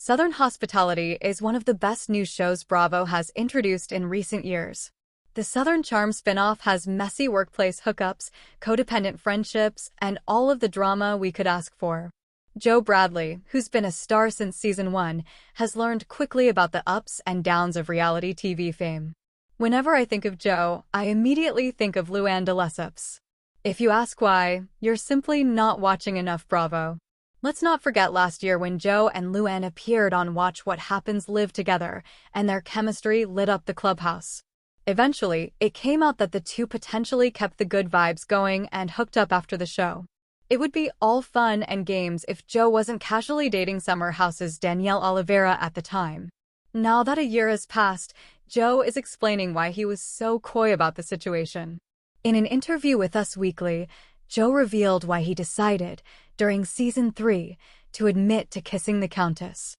Southern Hospitality is one of the best new shows Bravo has introduced in recent years. The Southern Charm spinoff has messy workplace hookups, codependent friendships, and all of the drama we could ask for. Joe Bradley, who's been a star since season 1, has learned quickly about the ups and downs of reality TV fame. Whenever I think of Joe, I immediately think of Luann de Lesseps. If you ask why, you're simply not watching enough Bravo. Let's not forget last year when Joe and Luann appeared on Watch What Happens Live together, and their chemistry lit up the clubhouse. Eventually, it came out that the two potentially kept the good vibes going and hooked up after the show. It would be all fun and games if Joe wasn't casually dating Summer House's Danielle Oliveira at the time. Now that a year has passed, Joe is explaining why he was so coy about the situation. In an interview with Us Weekly, Joe revealed why he decided, during season 3, to admit to kissing the Countess.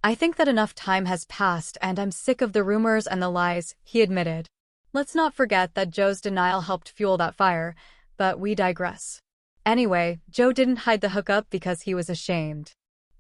"I think that enough time has passed and I'm sick of the rumors and the lies," he admitted. Let's not forget that Joe's denial helped fuel that fire, but we digress. Anyway, Joe didn't hide the hookup because he was ashamed.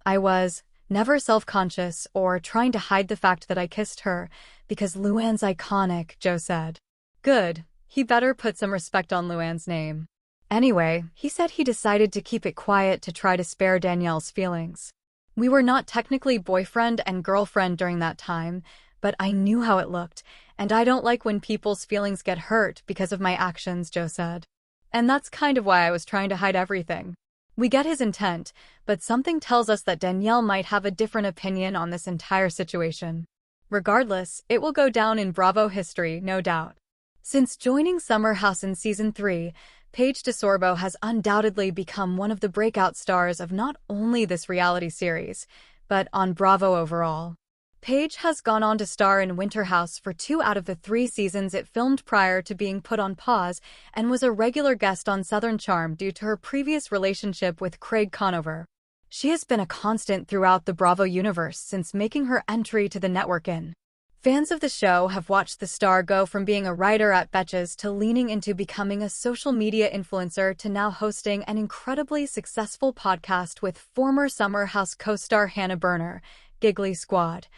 "I was never self-conscious or trying to hide the fact that I kissed her, because Luann's iconic," Joe said. Good. He better put some respect on Luann's name. Anyway, he said he decided to keep it quiet to try to spare Danielle's feelings. "We were not technically boyfriend and girlfriend during that time, but I knew how it looked, and I don't like when people's feelings get hurt because of my actions," Joe said. "And that's kind of why I was trying to hide everything." We get his intent, but something tells us that Danielle might have a different opinion on this entire situation. Regardless, it will go down in Bravo history, no doubt. Since joining Summer House in season 3, Paige DeSorbo has undoubtedly become one of the breakout stars of not only this reality series, but on Bravo overall. Paige has gone on to star in Winter House for 2 out of the 3 seasons it filmed prior to being put on pause, and was a regular guest on Southern Charm due to her previous relationship with Craig Conover. She has been a constant throughout the Bravo universe since making her entry to the network in. Fans of the show have watched the star go from being a writer at Betches to leaning into becoming a social media influencer to now hosting an incredibly successful podcast with former Summer House co-star Hannah Berner, Giggly Squad.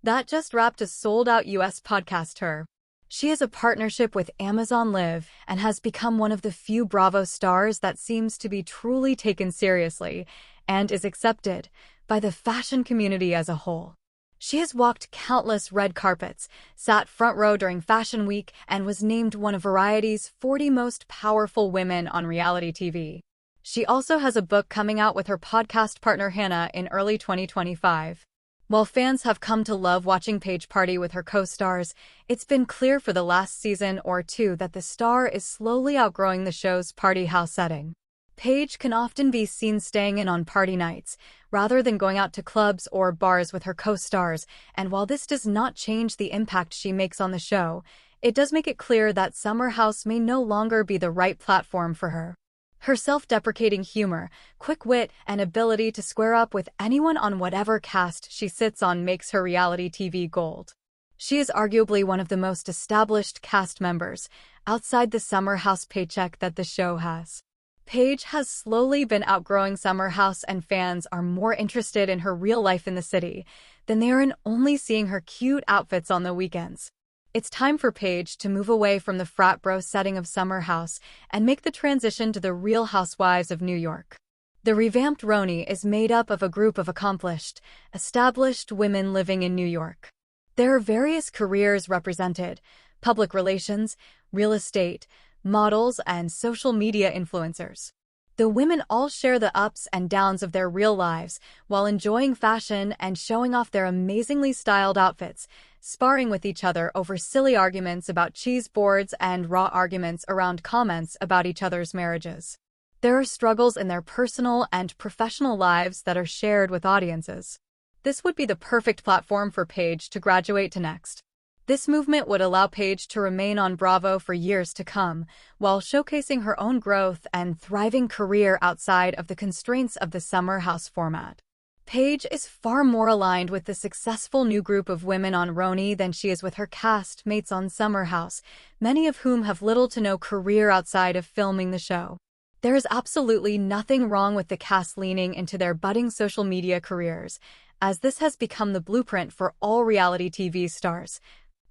That just wrapped a sold-out US podcast tour. She has a partnership with Amazon Live and has become one of the few Bravo stars that seems to be truly taken seriously and is accepted by the fashion community as a whole. She has walked countless red carpets, sat front row during Fashion Week, and was named one of Variety's 40 most powerful women on reality TV. She also has a book coming out with her podcast partner Hannah in early 2025. While fans have come to love watching Paige party with her co-stars, it's been clear for the last season or 2 that the star is slowly outgrowing the show's party house setting. Paige can often be seen staying in on party nights, rather than going out to clubs or bars with her co-stars, and while this does not change the impact she makes on the show, it does make it clear that Summer House may no longer be the right platform for her. Her self-deprecating humor, quick wit, and ability to square up with anyone on whatever cast she sits on makes her reality TV gold. She is arguably one of the most established cast members, outside the Summer House paycheck that the show has. Paige has slowly been outgrowing Summer House, and fans are more interested in her real life in the city than they are in only seeing her cute outfits on the weekends. It's time for Paige to move away from the frat bro setting of Summer House and make the transition to the Real Housewives of New York. The revamped Roni is made up of a group of accomplished, established women living in New York. There are various careers represented: public relations, real estate, models, and social media influencers. The women all share the ups and downs of their real lives while enjoying fashion and showing off their amazingly styled outfits, sparring with each other over silly arguments about cheese boards and raw arguments around comments about each other's marriages. There are struggles in their personal and professional lives that are shared with audiences. This would be the perfect platform for Paige to graduate to next. This movement would allow Paige to remain on Bravo for years to come, while showcasing her own growth and thriving career outside of the constraints of the Summer House format. Paige is far more aligned with the successful new group of women on Roni than she is with her cast mates on Summer House, many of whom have little to no career outside of filming the show. There is absolutely nothing wrong with the cast leaning into their budding social media careers, as this has become the blueprint for all reality TV stars.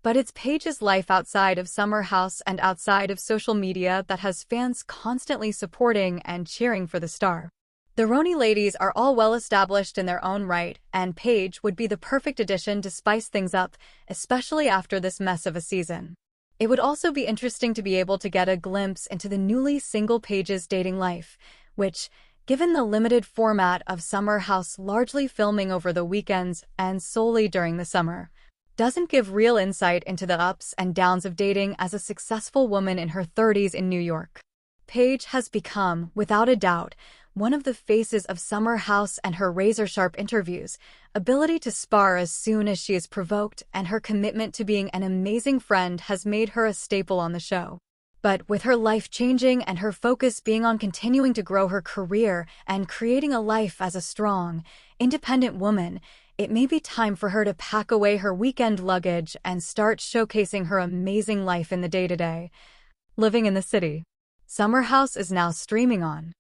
But it's Paige's life outside of Summer House and outside of social media that has fans constantly supporting and cheering for the star. The Roni ladies are all well established in their own right, and Paige would be the perfect addition to spice things up, especially after this mess of a season. It would also be interesting to be able to get a glimpse into the newly single Paige's dating life, which, given the limited format of Summer House largely filming over the weekends and solely during the summer, doesn't give real insight into the ups and downs of dating as a successful woman in her 30s in New York. Paige has become, without a doubt, one of the faces of Summer House, and her razor-sharp interviews, ability to spar as soon as she is provoked, and her commitment to being an amazing friend has made her a staple on the show. But with her life changing and her focus being on continuing to grow her career and creating a life as a strong, independent woman, it may be time for her to pack away her weekend luggage and start showcasing her amazing life in the day-to-day. Living in the city. Summer House is now streaming on